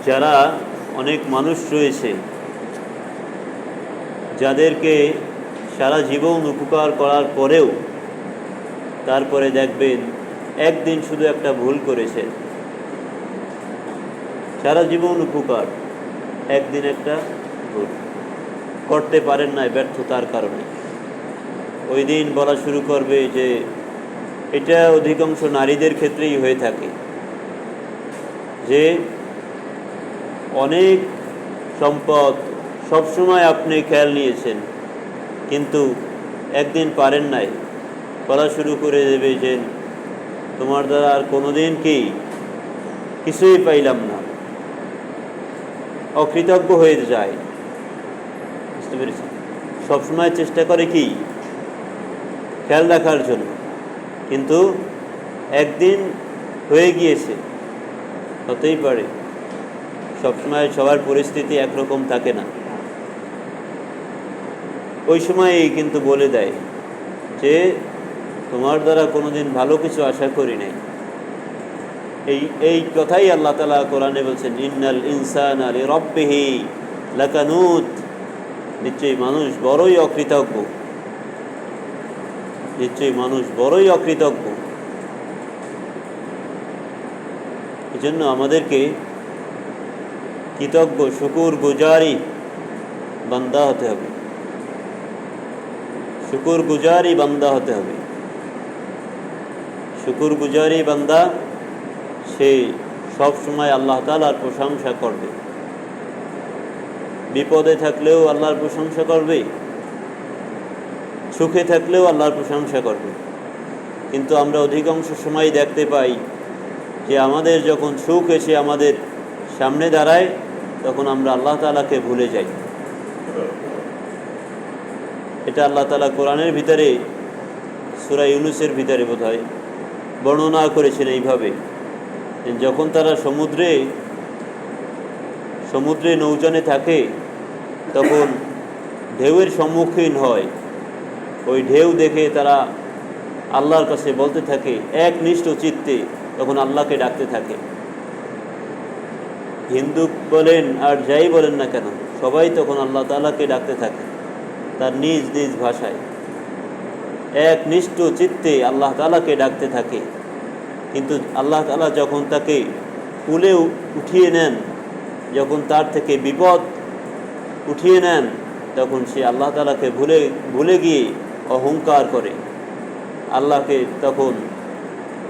যারা অনেক মানুষ রয়েছে যাদেরকে সারা জীবন উপকার করার পরেও তারপরে দেখবেন একদিন শুধু একটা ভুল করেছে, সারা জীবন উপকার, একদিন একটা ভুল করতে পারেন না ব্যর্থতার কারণে। ওই দিন বলা শুরু করবে যে এটা অধিকাংশ নারীদের ক্ষেত্রেই হয়ে থাকে, যে অনেক সম্পদ সবসময় আপনি খেয়াল নিয়েছেন কিন্তু একদিন পারেন নাই, বলা শুরু করে দেবে যে তোমার দ্বারা আর কোনোদিন কিছুই পাইলাম না, অকৃতজ্ঞ হয়ে যায়। বুঝতে পেরেছি? সবসময় চেষ্টা করে খেয়াল রাখার জন্য, কিন্তু একদিন হয়ে গিয়েছে। হতেই পারে, সবসময় সবার পরিস্থিতি একরকম থাকে না। ওই সময়ই কিন্তু বলে দেয় যে তোমার দ্বারা কোনোদিন ভালো কিছু আশা করি নাই। এই কথাই আল্লাহ তাআলা কোরআনে বলছেন, ইন্নাল ইনসানা লিরাব্বিহি লাকানুত, নিশ্চয়ই মানুষ বড়ই অকৃতজ্ঞ, নিশ্চয়ই মানুষ বড়ই অকৃতজ্ঞ। এই জন্য আমাদেরকে কৃতজ্ঞ শুকুর গুজারি বান্দা হতে হবে, শুকুর গুজারি বান্দা হতে হবে। শুকুর গুজারি বান্দা সে সব সময় আল্লাহ তাআলার প্রশংসা করবে, বিপদে থাকলেও আল্লাহর প্রশংসা করবে, সুখে থাকলেও আল্লাহর প্রশংসা করবে। কিন্তু আমরা অধিকাংশ সময় দেখতে পাই যে আমাদের যখন সুখ এসে আমাদের সামনে দাঁড়ায় তখন আমরা আল্লাহ তাআলাকে ভুলে যাই। এটা আল্লাহ তাআলা কোরআনের ভিতরে সূরা ইউনূসের ভিতরে বোধহয় বর্ণনা করেছেন এইভাবে, যখন তারা সমুদ্রে নৌযানে থাকে তখন ঢেউয়ের সম্মুখীন হয়, ওই ঢেউ দেখে তারা আল্লাহর কাছে বলতে থাকে একনিষ্ঠ চিত্তে, তখন আল্লাহকে ডাকতে থাকে। হিন্দু বলেন আর যাই বলেন না কেন, সবাই তখন আল্লাহ তাআলাকে ডাকতে থাকে তার নিজ নিজ ভাষায়, একনিষ্ঠ চিত্তে আল্লাহ তাআলাকে ডাকতে থাকে। কিন্তু আল্লাহ তাআলা যখন তাকে কুলে উঠিয়ে নেন, যখন তার থেকে বিপদ উঠিয়ে নেন, তখন সে আল্লাহ তাআলাকে ভুলে গিয়ে অহংকার করে, আল্লাহকে তখন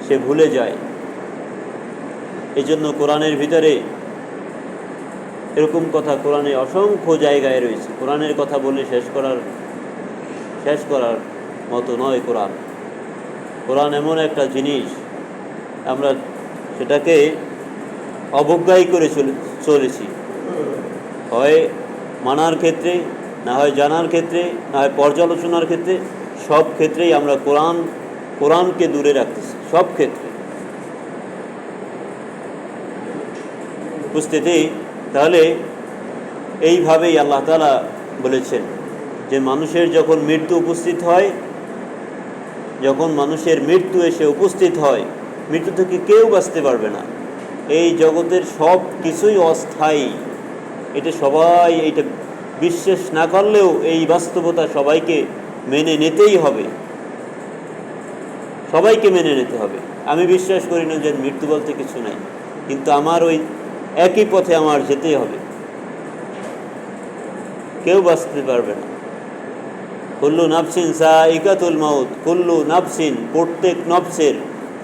সে ভুলে যায়। এই জন্য কোরআনের ভিতরে এরকম কথা কোরআনে অসংখ্য জায়গায় রয়েছে। কোরআনের কথা বলে শেষ করার মতো নয়। কোরআন এমন একটা জিনিস, আমরা সেটাকে অবজ্ঞাই করে চলেছি, হয় মানার ক্ষেত্রে, না হয় জানার ক্ষেত্রে, না হয় পর্যালোচনার ক্ষেত্রে, সব ক্ষেত্রেই আমরা কোরআনকে দূরে রাখতেছি, সব ক্ষেত্রে। উপস্থিতি তাহলে এইভাবেই আল্লাহ তাআলা বলেছেন যে মানুষের যখন মৃত্যু উপস্থিত হয়, যখন মানুষের মৃত্যু এসে উপস্থিত হয়, মৃত্যু থেকে কেউ বাঁচতে পারবে না। এই জগতের সব কিছুই অস্থায়ী, এটা সবাই এটা বিশ্বাস না করলেও এই বাস্তবতা সবাইকে মেনে নিতেই হবে, সবাইকে মেনে নিতে হবে। আমি বিশ্বাস করি না যে মৃত্যু বলতে কিছু নাই, কিন্তু আমার ওই একই পথে আমার যেতেই হবে, কেউ বাঁচতে পারবে না। কুল্লু নাফসিন যায়িকাতুল মাউত, কুল্লু নাফসিন প্রত্যেক নফসের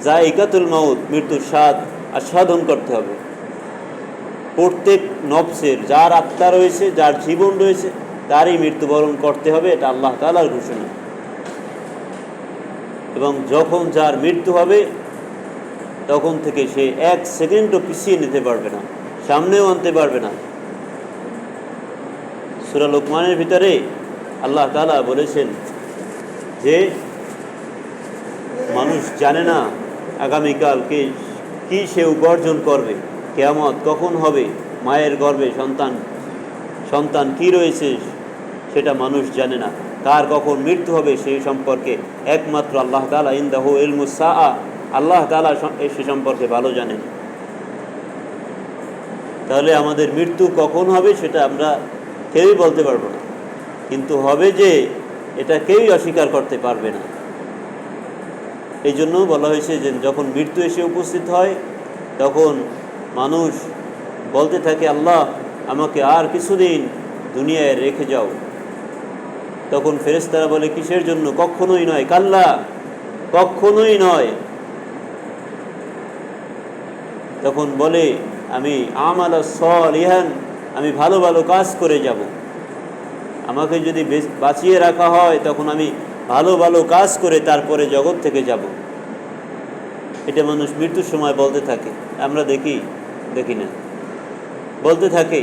যায়িকাতুল মাউত, মৃত্যুর স্বাদ আস্বাদন করতে হবে। প্রত্যেক নফসের, যার আত্মা রয়েছে, যার জীবন রয়েছে, তারই মৃত্যুবরণ করতে হবে, এটা আল্লাহ তাআলার ঘোষণা। এবং যখন যার মৃত্যু হবে তখন থেকে সে এক সেকেন্ডও পিছিয়ে নিতে পারবে না, সামনেও আনতে পারবে না। সূরা লোকমানের ভিতরে আল্লাহ তাআলা বলেছেন যে মানুষ জানে না আগামীকাল কি সে উপার্জন করবে, কিয়ামত কখন হবে, মায়ের গর্ভে সন্তান কি রয়েছে সেটা মানুষ জানে না, কার কখন মৃত্যু হবে সেই সম্পর্কে একমাত্র আল্লাহ তাআলা, ইনদাহু ইলমুস সাআ, আল্লাহ তাআলা সে সম্পর্কে ভালো জানেন। তাহলে আমাদের মৃত্যু কখন হবে সেটা আমরা কেউই বলতে পারবো না, কিন্তু হবে যে এটা কেউই অস্বীকার করতে পারবে না। এই জন্য বলা হয়েছে যে যখন মৃত্যু এসে উপস্থিত হয় তখন মানুষ বলতে থাকে, আল্লাহ আমাকে আর কিছুদিন দুনিয়ায় রেখে যাও। তখন ফেরেশতারা বলে, কিসের জন্য? কখনোই নয়, কাল্লা, কখনোই নয়। তখন বলে, আমি আমালা সলিহান, আমি ভালো ভালো কাজ করে যাব। আমাকে যদি বাঁচিয়ে রাখা হয় তখন আমি ভালো ভালো কাজ করে তারপরে জগৎ থেকে যাব। এটা মানুষ মৃত্যুর সময় বলতে থাকে, আমরা দেখি না, বলতে থাকে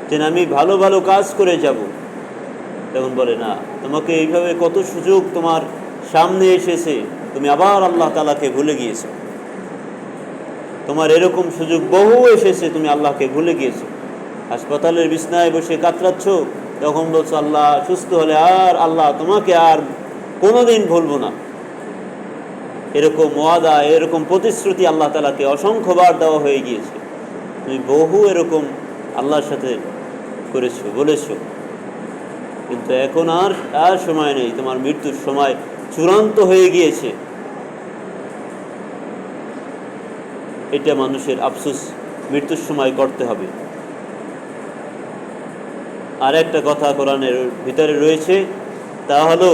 যে আমি ভালো ভালো কাজ করে যাব। তখন বলে, না, তোমাকে এইভাবে কত সুযোগ তোমার সামনে এসেছে, তুমি আবার আল্লাহ তাআলাকে ভুলে গিয়েছো। তোমার এরকম সুযোগ বহু এসেছে, তুমি আল্লাহকে ভুলে গিয়েছো। হাসপাতালের বিছনায় বসে কাতরাচ্ছ, তখন বলছো আল্লাহ সুস্থ হলে আর আল্লাহ তোমাকে আর কোনোদিন ভুলবো না। এরকম ওয়াদা, এরকম প্রতিশ্রুতি আল্লাহ তাআলাকে অসংখ্যবার দেওয়া হয়ে গিয়েছে। তুমি বহু এরকম আল্লাহর সাথে করেছো, বলেছো, কিন্তু এখন আর সময় নেই, তোমার মৃত্যুর সময় চূড়ান্ত হয়ে গিয়েছে। এটা মানুষের আফসোস মৃত্যুর সময় করতে হবে। আর একটা কথা কোরআনের ভিতরে রয়েছে, তা হলো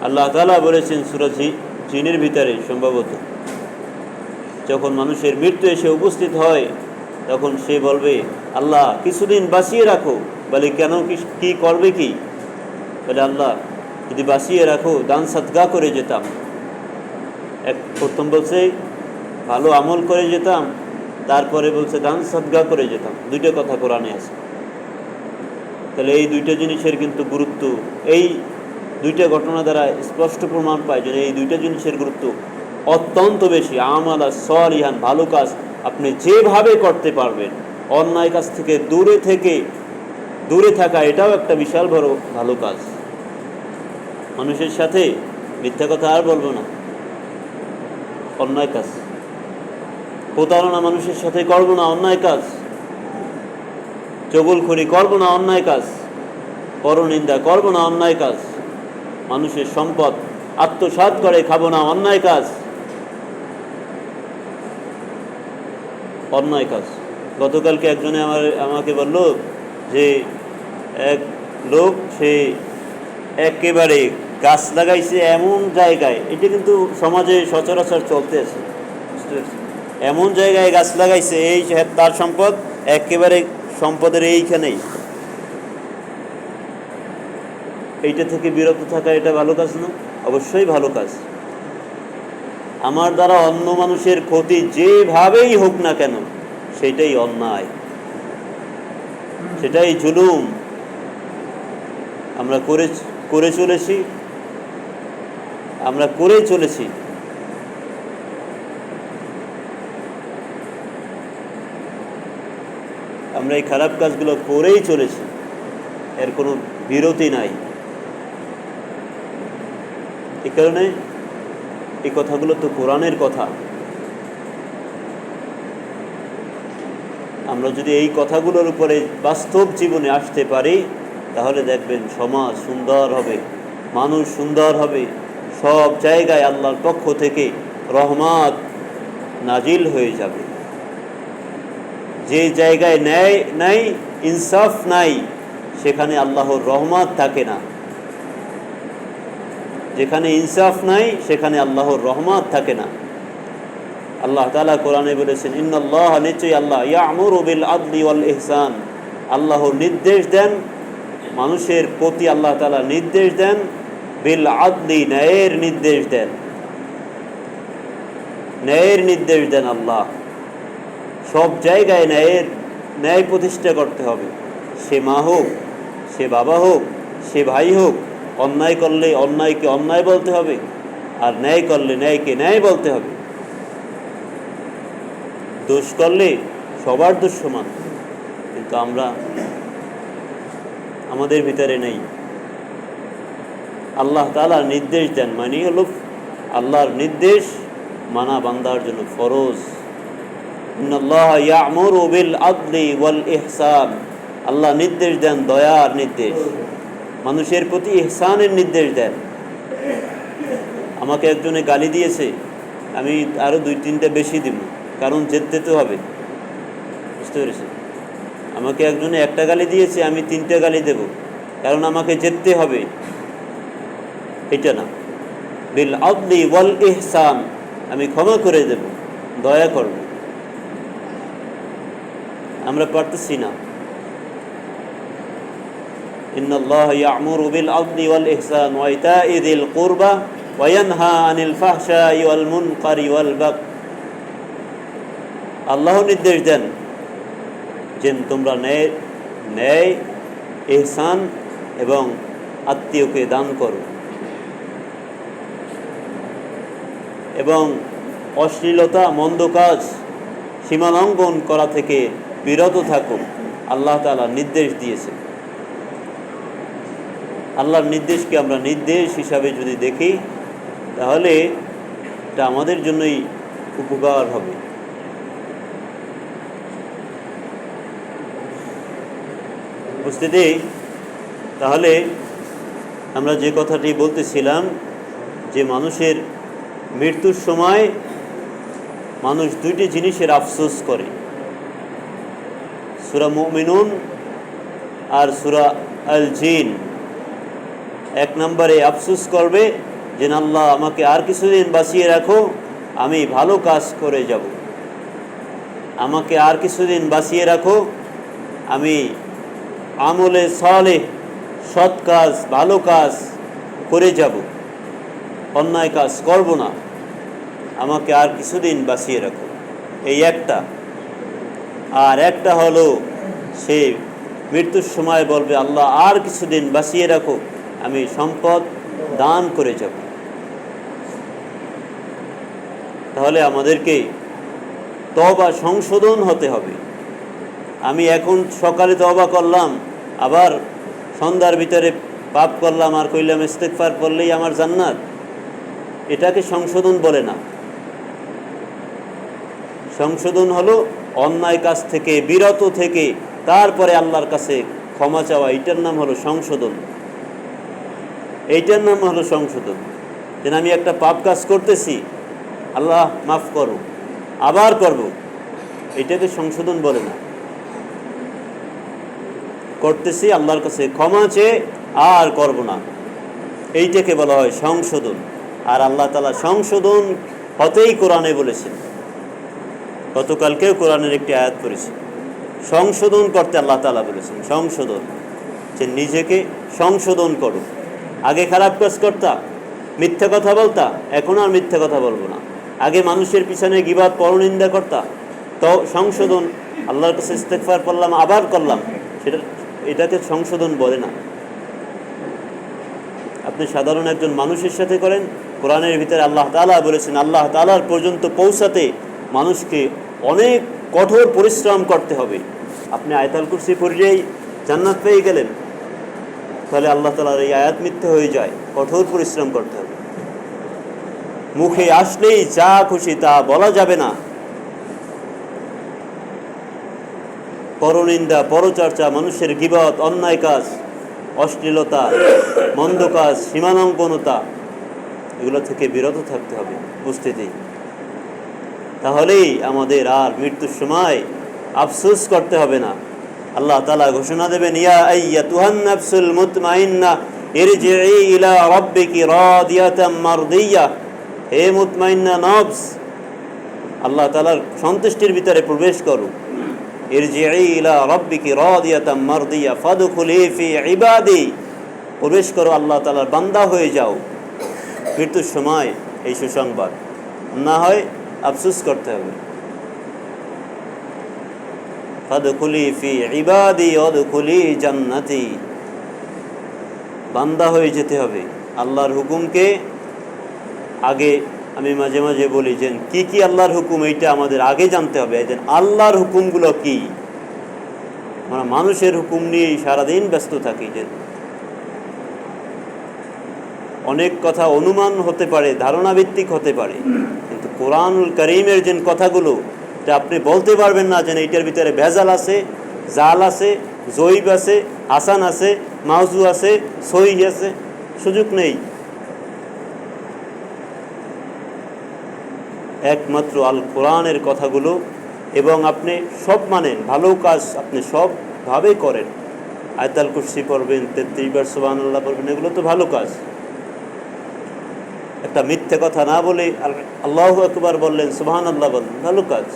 আল্লাহ তাআলা বলেছেন সূরা জিনের ভিতরে, সম্ভবত যখন মানুষের মৃত্যু এসে উপস্থিত হয় তখন সে বলবে, আল্লাহ কিছুদিন বাঁচিয়ে রাখো। বলে, কেন, কি করবে? কি বলে, আল্লাহ যদি বাঁচিয়ে রাখো দান সাদকা করে যেতাম। প্রথম বলছে ভালো আমল করে যেতাম, তারপরে বলছে দান সাদকা করে যেতাম। দুইটা কথা কোরআনে আছে। তাহলে এই দুইটা জিনিসের কিন্তু গুরুত্ব, এই দুইটা ঘটনা দ্বারা স্পষ্ট প্রমাণ পায় যে এই দুইটা জিনিসের গুরুত্ব অত্যন্ত বেশি। আমালা সলিহান, ভালো কাজ আপনি যেভাবে করতে পারবেন, অন্যায় কাজ থেকে দূরে থাকা, এটাও একটা বিশাল বড় ভালো কাজ। মানুষের সাথে মিথ্যা কথা আর বলবো না, অন্যায় কাজ। প্রতারণা মানুষের সাথে করবো না, অন্যায় কাজ। চগলখড়ি করবো না, অন্যায় কাজ। পরনিন্দা করবো না, অন্যায় কাজ। মানুষের সম্পদ আত্মসাৎ করে খাবো না, অন্যায় কাজ, অন্যায় কাজ। গতকালকে একজনে আমাকে বলল যে এক লোক, সে একেবারে গাছ লাগাইছে এমন জায়গায়, এটা কিন্তু সমাজে সচরাচর চলতে আছে, এমন জায়গায় গাছ লাগাইছে, এই তার সম্পদ একেবারে সম্পদের এইখানেই। এইটা থেকে বিরত থাকা এটা ভালো কাজ না? অবশ্যই ভালো কাজ। আমার দ্বারা অন্য মানুষের ক্ষতি যেভাবেই হোক না কেন সেটাই অন্যায়, সেটাই জুলুম। আমরা করে চলেছি। আমরা এই খারাপ কাজগুলো করেই চলেছি, এর কোনো বিরতি নাই। এই কারণে এই কথাগুলো তো কোরআনের কথা। আমরা যদি এই কথাগুলোর উপরে বাস্তব জীবনে আসতে পারি তাহলে দেখবেন সমাজ সুন্দর হবে, মানুষ সুন্দর হবে, সব জায়গায় আল্লাহর পক্ষ থেকে রহমত নাজিল হয়ে যাবে। যে জায়গায় ন্যায় নাই, ইনসাফ নাই, সেখানে আল্লাহর রহমত থাকে না। যেখানে ইনসাফ নাই সেখানে আল্লাহর রহমত থাকে না। আল্লাহ তাআলা কোরআনে বলেছেন, ইন্নাল্লাহ, নিশ্চয়ই আল্লাহ, ইয়ামুরু বিল আদলি ওয়াল ইহসান, আল্লাহ নির্দেশ দেন মানুষের প্রতি, আল্লাহ তাআলা নির্দেশ দেন বিল আদলি, ন্যায়ের নির্দেশ দেন, ন্যায়ের নির্দেশ দেন। আল্লাহ সব জায়গায় ন্যায় প্রতিষ্ঠা করতে হবে। সে মা হোক, সে বাবা হোক, সে ভাই হোক, অন্যায় করলে অন্যায়কে অন্যায় বলতে হবে, আর ন্যায় করলে ন্যায়কে ন্যায় বলতে হবে। দোষ করলে সবার দোষ সমান, কিন্তু আমাদের ভিতরে নেই। আল্লাহ তাআলা নির্দেশ দেন, মানে হলো আল্লাহর নির্দেশ মানা বান্দার জন্য ফরজ। ইন্নাল্লাহ ইয়া'মুরু বিল আদলি ওয়াল ইহসান, আল্লাহ নির্দেশ দেন দয়ার নির্দেশ, মানুষের প্রতি ইহসানের নির্দেশ দেন। আমাকে একজনে গালি দিয়েছে, আমি আরও 2-3টা বেশি দিব, কারণ যেতে তো হবে, বুঝতে পেরেছি? আমাকে একজনে একটা গালি দিয়েছে, আমি 3টা গালি দেব, কারণ আমাকে যেতে হবে, এটা না। বিল আদলি ওয়াল ইহসান, আমি ক্ষমা করে দেব, দয়া করব। আমরা পারতেছি না। ইন্নাল্লাহ ইয়া'মুরু বিল আদলি ওয়াল ইহসান ওয়া ইতা'i যিল কুরবা ওয়া ইয়ানহা আনিল ফাহশাই ওয়াল মুনকারি ওয়াল বাগই। আল্লাহ নির্দেশ দেন যে তোমরা ন্যায়, ইহসান এবং আত্মীয়কে দান করো এবং অশ্লীলতা, মন্দ কাজ, সীমালঙ্ঘন করা থেকে বিরত থাকো। আল্লাহ তাআলা নির্দেশ দিয়েছেন। আল্লাহর নির্দেশকে আমরা নির্দেশ হিসাবে যদি দেখি, তাহলে এটা আমাদের জন্যই উপকার হবে। উপস্থিতি, তাহলে আমরা যে কথাটি বলতেছিলাম যে মানুষের মৃত্যুর সময় মানুষ 2টি জিনিসের আফসোস করে। সূরা মুমিনুন আর সূরা আল জিন 1 নম্বরে আফসোস করবে যে আল্লাহ আমাকে আর কিছুদিন বাঁচিয়ে রাখো, আমি ভালো কাজ করে যাব। আমাকে আর কিছুদিন বাঁচিয়ে রাখো, আমি আমলে সালেহ, সৎ কাজ, ভালো কাজ করে যাব, অন্যায় কাজ করব না, আমাকে আর কিছুদিন বাঁচিয়ে রাখো। এই একটা। আর একটা হলো সে মৃত্যুর সময় বলবে আল্লাহ আর কিছুদিন বাঁচিয়ে রাখো, আমি সম্পদ দান করে যাব। তাহলে আমাদেরকে তওবা সংশোধন হতে হবে। আমি এখন সকালে তওবা করলাম, আবার সন্ধ্যার ভিতরে পাপ করলাম আর কইলাম ইস্তেগফার করলেই আমার জান্নাত, এটাকে সংশোধন বলে না। সংশোধন হলো অন্যায় কাজ থেকে বিরত থেকে তারপরে আল্লাহর কাছে ক্ষমা চাওয়া, এইটার নাম হলো সংশোধন। এইটার নাম হলো সংশোধন। যেন আমি একটা পাপ কাজ করতেছি, আল্লাহ মাফ করো, আবার করব, এটাকে সংশোধন বলে না। করতেছি, আল্লাহর কাছে ক্ষমা চেয়ে আর করব না, এইটাকে বলা হয় সংশোধন। আর আল্লাহ তাআলা সংশোধন হতেই কোরআনে বলেছেন। গতকালকেও কোরআনের একটি আয়াত পড়েছি, সংশোধন করতে আল্লাহ তাআলা বলেছেন। সংশোধন, যে নিজেকে সংশোধন করো। আগে খারাপ কাজ করতা, মিথ্যা কথা বলতা, এখন আর মিথ্যা কথা বলবো না। আগে মানুষের পিছনে গীবত, পরনিন্দা করতা, তো সংশোধন, আল্লাহর কাছে ইস্তেগফার করলাম, আবার করলাম, এটাকে সংশোধন বলে না। আপনি সাধারণ একজন মানুষের সাথে করেন, কোরআনের ভিতরে আল্লাহ তাআলা বলেছেন আল্লাহ তাআলার পর্যন্ত পৌঁছাতে মানুষকে অনেক কঠোর পরিশ্রম করতে হবে। আপনি আয়াতুল কুরসি পড়লেই জান্নাত পেয়ে গেলেন, তাহলে আল্লাহ তাআলার এই আয়াত মিথ্যা হয়ে যায়। কঠোর পরিশ্রম করতে হবে। মুখে আসলেই যা খুশি তা বলা যাবে না। পরনিন্দা, পরচর্চা, মানুষের গীবত, অন্যায় কাজ, অশ্লীলতা, মন্দ কাজ, সীমালঙ্ঘনতা, এগুলো থেকে বিরত থাকতে হবে উপস্থিতি। তাহলেই আমাদের আর মৃত্যুর সময় আফসোস করতে হবে না। আল্লাহ তাআলা ঘোষণা দেবেন, ইয়া আইয়াতুহান নাফসুল মুতমাইন্না ইরজিই ইলা রাব্বিকি রাদিয়াতাম মারদিয়া। হে মুতমাইন্না নফস, আল্লাহ তাআলার সন্তুষ্টির ভিতরে প্রবেশ করো। ইরজিই ইলা রাব্বিকি রাদিয়াতাম মারদিয়া ফাদখুলি ফি ইবাদি, প্রবেশ করো, আল্লাহ তাআলার বান্দা হয়ে যাও। মৃত্যুর সময় এই সুসংবাদ, না হয় আফসোস করতে হবে। ফাদখুলি ফি ইবাদি ওয়াদখুলি জান্নাতি, বান্দা হয়ে যেতে হবে। আল্লাহর হুকুমকে আগে, আমি মাঝে মাঝে বলি যে কি কি আল্লাহর হুকুম, এইটা আমাদের আগে জানতে হবে। যে আল্লাহর হুকুমগুলো কি। আমরা মানুষের হুকুম নিয়ে সারাদিন ব্যস্ত থাকি। যে অনেক কথা অনুমান হতে পারে, ধারণা ভিত্তিক হতে পারে, কিন্তু কোরআনুল কারীমের যে কথাগুলো, যে আপনি বলতে পারবেন না যে এইটার ভিতরে ভেজাল আছে, জাল আছে, জয়ীব আছে, হাসান আছে, মাউজু আছে, সহিহ আছে, সুযোগ নেই। একমাত্র আল কোরআনের কথাগুলো, এবং আপনি সব মানেন, ভালো কাজ আপনি সবভাবেই করেন। আয়াতুল কুরসি পড়বেন, 33 বার সুবহানাল্লাহ পড়বেন, এগুলো তো ভালো কাজ। একটা মিথ্যে কথা না বলে আল্লাহু আকবার বললেন, সুবহানাল্লাহ বললেন, ভালো কাজ।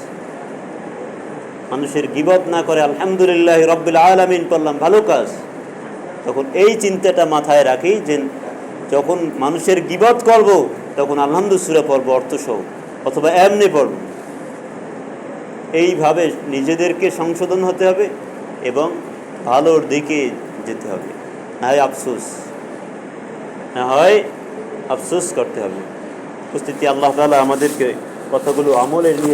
মানুষের গীবত না করে আলহামদুলিল্লাহ রাব্বিল আলামিন পড়লাম, ভালো কাজ। তখন এই চিন্তাটা মাথায় রাখি যে যখন মানুষের গীবত করব তখন আলহামদুলিল্লাহ সূরা পড়ব অর্থসহ, অথবা এমনি পড়ব। এইভাবে নিজেদেরকে সংশোধন হতে হবে এবং ভালোর দিকে যেতে হবে, না হয় আফসোস, না হয় আফসোস করতে হবে। উপস্থিতি, আল্লাহ তাআলা আমাদেরকে কথাগুলো আমলের নিয়ে